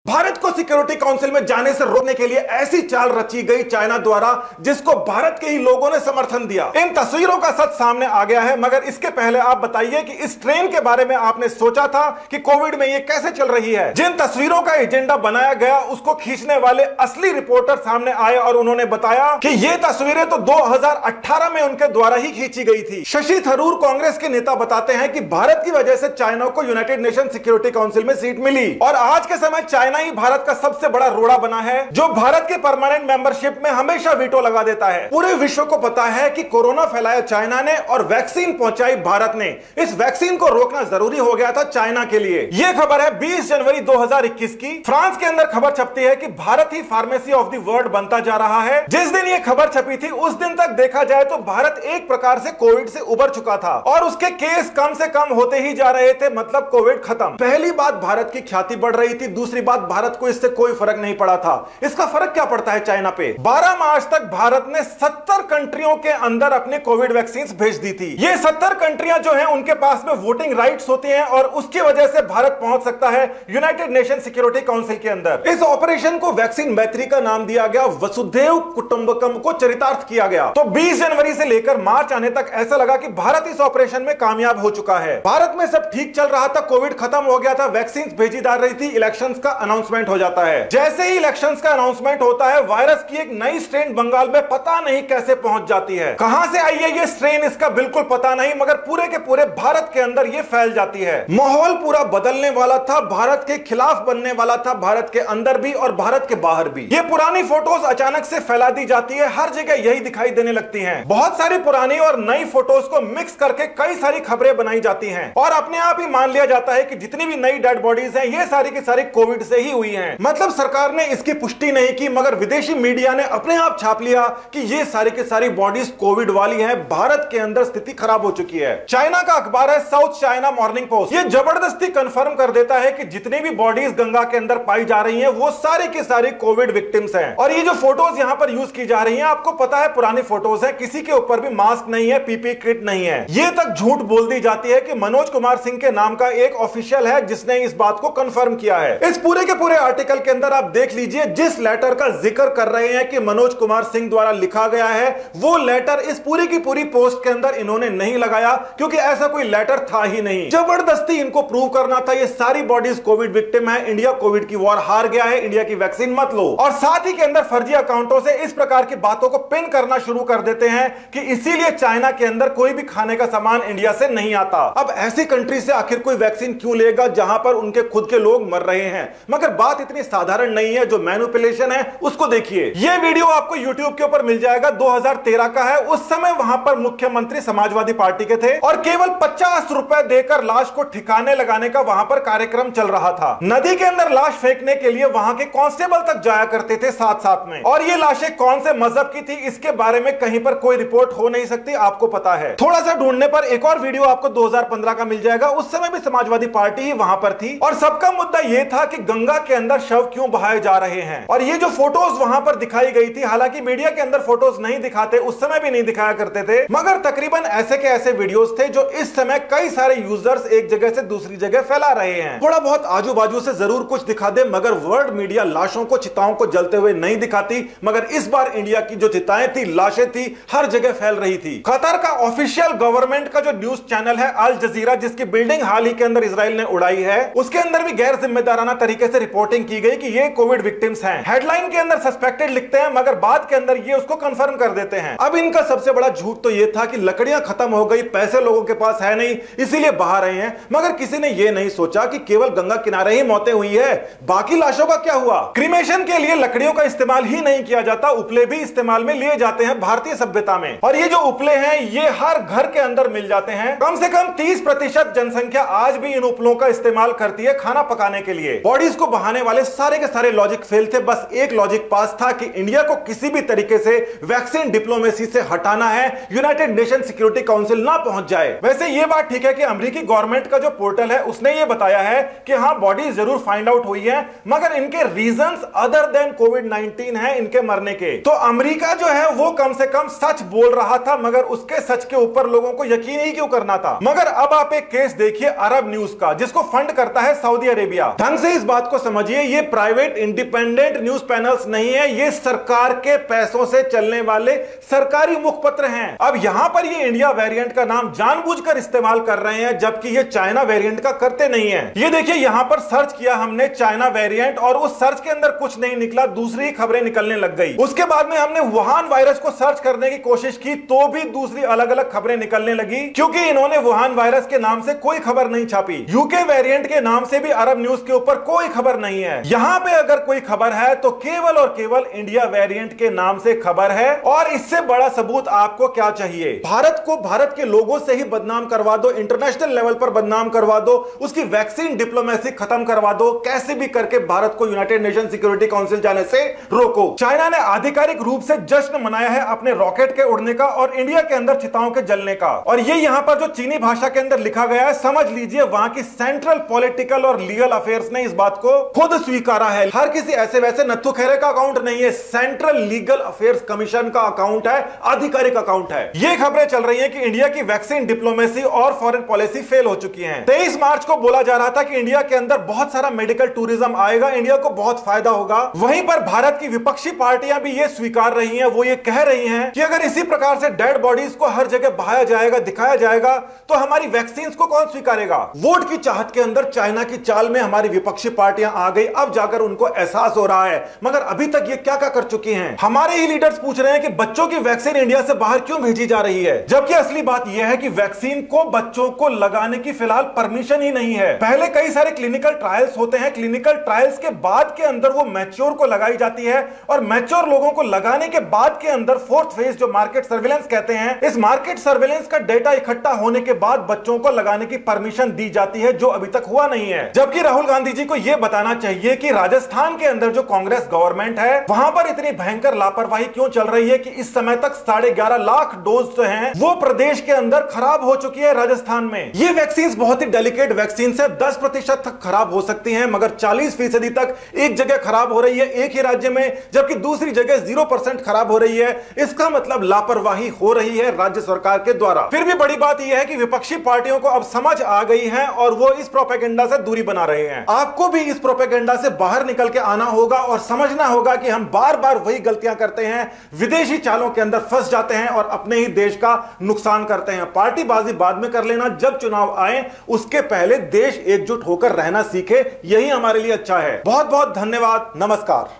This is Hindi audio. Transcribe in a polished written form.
भारत को सिक्योरिटी काउंसिल में जाने से रोकने के लिए ऐसी चाल रची गई चाइना द्वारा जिसको भारत के ही लोगों ने समर्थन दिया। इन तस्वीरों का सच सामने आ गया है, मगर इसके पहले आप बताइए कि इस ट्रेन के बारे में आपने सोचा था कि कोविड में ये कैसे चल रही है। जिन तस्वीरों का एजेंडा बनाया गया उसको खींचने वाले असली रिपोर्टर सामने आए और उन्होंने बताया कि ये तस्वीरें तो 2018 में उनके द्वारा ही खींची गई थी। शशि थरूर कांग्रेस के नेता बताते हैं कि भारत की वजह से चाइना को यूनाइटेड नेशन सिक्योरिटी काउंसिल में सीट मिली और आज के समय चाइना ही भारत का सबसे बड़ा रोड़ा बना है जो भारत के परमानेंट मेंबरशिप में हमेशा वीटो लगा देता है। पूरे विश्व को पता है कि कोरोना फैलाया चाइना ने और वैक्सीन पहुंचाई भारत ने। इस वैक्सीन को रोकना जरूरी हो गया था चाइना के लिए। यह खबर है 20 जनवरी 2021 की। फ्रांस के अंदर खबर छपती है कि भारत ही फार्मेसी ऑफ द वर्ल्ड बनता जा रहा है। जिस दिन यह खबर छपी थी उस दिन तक देखा जाए तो भारत एक प्रकार से कोविड से उबर चुका था और उसके केस कम से कम होते ही जा रहे थे, मतलब कोविड खत्म। पहली बात भारत की ख्याति बढ़ रही थी, दूसरी बात भारत को इससे कोई फर्क नहीं पड़ा था। इसका फर्क क्या पड़ता है चाइना पे। 12 मार्च तक भारत ने 70 कंट्रियों के अंदर अपने कोविड वैक्सीन भेज दी थी। ये 70 कंट्रियां जो हैं उनके पास में वोटिंग राइट्स होती हैं और उसकी वजह से भारत पहुंच सकता है यूनाइटेड नेशन सिक्योरिटी काउंसिल के अंदर। इस ऑपरेशन को वैक्सीन मैत्री का नाम दिया गया, वसुधैव कुटुंबकम को चरितार्थ किया गया। तो 20 जनवरी से लेकर मार्च आने तक ऐसा लगा कि भारत इस ऑपरेशन में कामयाब हो चुका है। भारत में सब ठीक चल रहा था, कोविड खत्म हो गया था, वैक्सीन भेजी जा रही थी, इलेक्शंस का अनाउंसमेंट हो जाता है। जैसे ही इलेक्शंस का अनाउंसमेंट होता है वायरस की एक नई स्ट्रेन बंगाल में पता नहीं कैसे पहुंच जाती है। कहां से आई है ये स्ट्रेन इसका बिल्कुल पता नहीं, मगर पूरे के पूरे भारत के अंदर ये फैल जाती है। माहौल पूरा बदलने वाला था, भारत के खिलाफ बनने वाला था, भारत के अंदर भी और भारत के बाहर भी। ये पुरानी फोटोज अचानक से फैला दी जाती है, हर जगह यही दिखाई देने लगती हैं। बहुत सारी पुरानी और नई फोटोज को मिक्स करके कई सारी खबरें बनाई जाती हैं और अपने आप ही मान लिया जाता है कि जितनी भी नई डेड बॉडीज हैं ये सारी की सारी कोविड से ही हुई हैं। मतलब सरकार ने इसकी पुष्टि नहीं की मगर विदेशी मीडिया ने अपने आप छाप लिया कि ये सारी की सारी बॉडीज कोविड वाली हैं। भारत के अंदर स्थिति खराब हो चुकी है। चाइना का अखबार है साउथ चाइना मॉर्निंग पोस्ट, ये जबरदस्ती कंफर्म कर देता है कि जितनी भी बॉडीज गंगा के अंदर पाई जा रही हैं वो सारी की सारी कोविड विक्टिम्स हैं। और ये जो फोटोज यहां पर यूज की जा रही हैं आपको पता है पुरानी फोटोज है, किसी के ऊपर भी मास्क नहीं है, पीपी किट नहीं है। ये तक झूठ बोल दी जाती है कि मनोज कुमार सिंह के नाम का एक ऑफिशियल है जिसने इस बात को कंफर्म किया है। इस पूरे के पूरे आर्टिकल के अंदर आप देख लीजिए जिस लेटर का जिक्र कर रहे हैं कि मनोज कुमार सिंह द्वारा लिखा गया है वो लेटर इस पूरी की पूरी पोस्ट के अंदर इन्होंने नहीं लगाया क्योंकि ऐसा कोई लेटर था ही नहीं। जबरदस्ती इनको प्रूव करना था ये सारी बॉडीज कोविड विक्टिम है, इंडिया कोविड की वॉर हार गया है, इंडिया की वैक्सीन मत लो। और साथ ही के अंदर फर्जी अकाउंटों से इस प्रकार की बातों को पिन करना शुरू कर देते हैं कि इसीलिए चाइना के अंदर कोई भी खाने का सामान इंडिया से नहीं आता। अब ऐसी कंट्री से आखिर कोई वैक्सीन क्यों लेगा जहां पर उनके खुद के लोग मर रहे हैं। मगर बात इतनी साधारण नहीं है, जो मैनिपुलेशन है उसको देखिए। यह वीडियो आपको YouTube के ऊपर मिल जाएगा, 2013 का है। उस समय वहां पर मुख्यमंत्री समाजवादी पार्टी के थे और केवल 50 रुपए देकर लाश को ठिकाने लगाने का वहां पर कार्यक्रम चल रहा था। नदी के अंदर लाश फेंकने के लिए वहां के कांस्टेबल तक जाया करते थे साथ साथ में। और ये लाशें कौन से मजहब की थी इसके बारे में कहीं पर कोई रिपोर्ट हो नहीं सकती, आपको पता है। थोड़ा सा ढूंढने पर एक और वीडियो आपको 2015 का मिल जाएगा, उस समय भी समाजवादी पार्टी ही वहां पर थी और सबका मुद्दा यह था कि गंगा के अंदर शव क्यों बहाए जा रहे हैं। और ये जो फोटोज वहां पर दिखाई गई थी, हालांकि मीडिया के अंदर फोटोज नहीं दिखाते, उस समय भी नहीं दिखाया करते थे, मगर तकरीबन ऐसे के ऐसे वीडियोस थे जो इस समय कई सारे यूजर्स एक जगह से दूसरी जगह फैला रहे हैं। थोड़ा बहुत आजू बाजू से जरूर कुछ दिखा दे मगर वर्ल्ड मीडिया लाशों को, चिताओं को जलते हुए नहीं दिखाती। मगर इस बार इंडिया की जो चिताएं थी, लाशें थी, हर जगह फैल रही थी। कतर का ऑफिशियल गवर्नमेंट का जो न्यूज चैनल है अल जजीरा, जिसकी बिल्डिंग हाल ही के अंदर इजराइल ने उड़ाई है, उसके अंदर भी गैर जिम्मेदाराना तरीके से रिपोर्टिंग की गई कि ये कोविड विक्टिम्स हैं। हेडलाइन के अंदर सस्पेक्टेड लिखते हैं मगर बाद के अंदर ये उसको कंफर्म कर देते हैं। अब इनका सबसे बड़ा झूठ तो ये था कि लकड़ियां खत्म हो गई, पैसे लोगों के पास है नहीं इसीलिए बहा रहे हैं, मगर किसी ने यह नहीं सोचा कि केवल गंगा किनारे ही मौतें हुई है, बाकी लाशों का क्या हुआ। क्रीमेशन के लिए लकड़ियों का इस्तेमाल ही नहीं किया जाता, उपले भी इस्तेमाल में लिए जाते हैं भारतीय सभ्यता में। और ये जो उपले हैं ये हर घर के अंदर मिल जाते हैं। कम से कम 30% जनसंख्या आज भी इन उपलों का इस्तेमाल करती है खाना पकाने के लिए। बॉडीज को बहाने वाले सारे के सारे लॉजिक फेल थे, बस एक लॉजिक पास था कि इंडिया को किसी भी तरीके से वैक्सीन डिप्लोमेसी से हटाना है, यूनाइटेड नेशन सिक्योरिटी काउंसिल ना पहुंच जाए। वैसे ये बात ठीक है कि अमेरिकी गवर्नमेंट का जो पोर्टल है उसने ये बताया है कि हाँ बॉडीज जरूर फाइंड आउट हुई है मगर इनके रीजंस अदर देन कोविड-19 है इनके मरने के। तो अमेरिका जो है वो कम से कम सच बोल रहा था मगर उसके सच के ऊपर लोगों को यकीन ही क्यों करना था। मगर अब आप एक केस देखिए अरब न्यूज का जिसको फंड करता है सऊदी अरेबिया। ढंग से इस बात को समझिए, ये प्राइवेट इंडिपेंडेंट न्यूज पैनल्स नहीं है, ये सरकार के पैसों से चलने वाले सरकारी मुखपत्र हैं। अब यहां पर ये इंडिया वेरिएंट का नाम जानबूझकर इस्तेमाल कर रहे हैं, जबकि ये चाइना वेरिएंट का करते नहीं है। ये देखिए, यहां पर सर्च किया हमने चाइना वेरिएंट और उस सर्च के अंदर कुछ नहीं निकला, दूसरी खबरें निकलने लग गई। उसके बाद में हमने वुहान वायरस को सर्च करने की कोशिश की तो भी दूसरी अलग अलग खबरें निकलने लगी, क्योंकि इन्होंने वुहान वायरस के नाम से कोई खबर नहीं छापी। यूके वेरिएंट के नाम से भी अरब न्यूज के ऊपर कोई खबर नहीं है। यहां पे अगर कोई खबर है तो केवल और केवल इंडिया वेरिएंट के नाम से खबर है। और इससे बड़ा सबूत आपको क्या चाहिए? भारत को भारत के लोगों से ही बदनाम करवा दो, इंटरनेशनल लेवल पर बदनाम करवा दो, उसकी वैक्सीन डिप्लोमेसी खत्म करवा दो, कैसे भी करके भारत को यूनाइटेड नेशन सिक्योरिटी काउंसिल जाने से रोको। चाइना ने आधिकारिक रूप से जश्न मनाया है अपने रॉकेट के उड़ने का और इंडिया के अंदर चिताओं के जलने का। और ये यहां पर जो चीनी भाषा के अंदर लिखा गया है, समझ लीजिए वहां की सेंट्रल पॉलिटिकल और लीगल अफेयर्स ने इस बात को खुद स्वीकारा है। हर किसी ऐसे वैसे नत्थु खेरे का अकाउंट नहीं है, सेंट्रल लीगल अफेयर्स कमीशन का अकाउंट है, आधिकारिक अकाउंट है। ये खबरें चल रही है कि इंडिया की वैक्सीन डिप्लोमेसी और फॉरेन पॉलिसी फेल हो चुकी है। 23 मार्च को बोला जा रहा था कि इंडिया के अंदर बहुत सारा मेडिकल टूरिज्म आएगा, इंडिया को बहुत फायदा होगा। वहीं पर भारत की विपक्षी पार्टियां भी ये स्वीकार रही हैं, वो ये कह रही हैं कि अगर इसी प्रकार से डेड बॉडीज को हर जगह बहाया जाएगा, दिखाया जाएगा, तो हमारी वैक्सीन को कौन स्वीकारेगा? वोट की चाहत के अंदर चाइना की चाल में हमारी विपक्षी पार्टियां आ गई, अब जाकर उनको एहसास हो रहा है। मगर अभी तक ये क्या क्या कर चुकी हैं? हमारे ही लीडर्स पूछ रहे हैं कि बच्चों की वैक्सीन इंडिया से बाहर क्यों भेजी जा रही है, जबकि असली बात यह है कि वैक्सीन को बच्चों को लगाने की फिलहाल परमिशन ही नहीं है। पहले कई सारे क्लिनिकल ट्रायल्स होते हैं, क्लिनिकल ट्रायल्स के बाद के अंदर वो मैच्योर को लगाई जाती है और मैच्योर लोगों को लगाने के बाद के अंदर फोर्थ फेज जो मार्केट सर्विलेंस कहते हैं, इस मार्केट सर्विलेंस का डेटा इकट्ठा होने के बाद बच्चों को लगाने की परमिशन दी जाती है, जो अभी तक हुआ नहीं है। जबकि राहुल गांधी जी को यह बताना चाहिए कि राजस्थान के अंदर जो कांग्रेस गवर्नमेंट है, वहां पर इतनी भयंकर लापरवाही क्यों चल रही है कि इस समय तक 11.5 लाख डोज जो हैं वो प्रदेश के अंदर खराब हो चुकी है राजस्थान में। ये वैक्सीन बहुत ही डेलिकेट वैक्सीन है, 10% तक खराब हो सकती हैं, मगर 40% तक एक जगह खराब हो रही है एक ही राज्य में, जबकि दूसरी जगह 0% खराब हो रही है। इसका मतलब लापरवाही हो रही है राज्य सरकार के द्वारा। फिर भी बड़ी बात यह है कि विपक्षी पार्टियों को अब समझ आ गई है और वो इस प्रोपेगेंडा से दूरी बना रहे हैं। आपको भी इस प्रोपेगेंडा से बाहर निकल के आना होगा और समझना होगा कि हम बार बार वही गलतियां करते हैं, विदेशी चालों के अंदर फंस जाते हैं और अपने ही देश का नुकसान करते हैं। पार्टीबाजी बाद में कर लेना, जब चुनाव आए उसके पहले देश एकजुट होकर रहना सीखे, यही हमारे लिए अच्छा है। बहुत बहुत धन्यवाद, नमस्कार।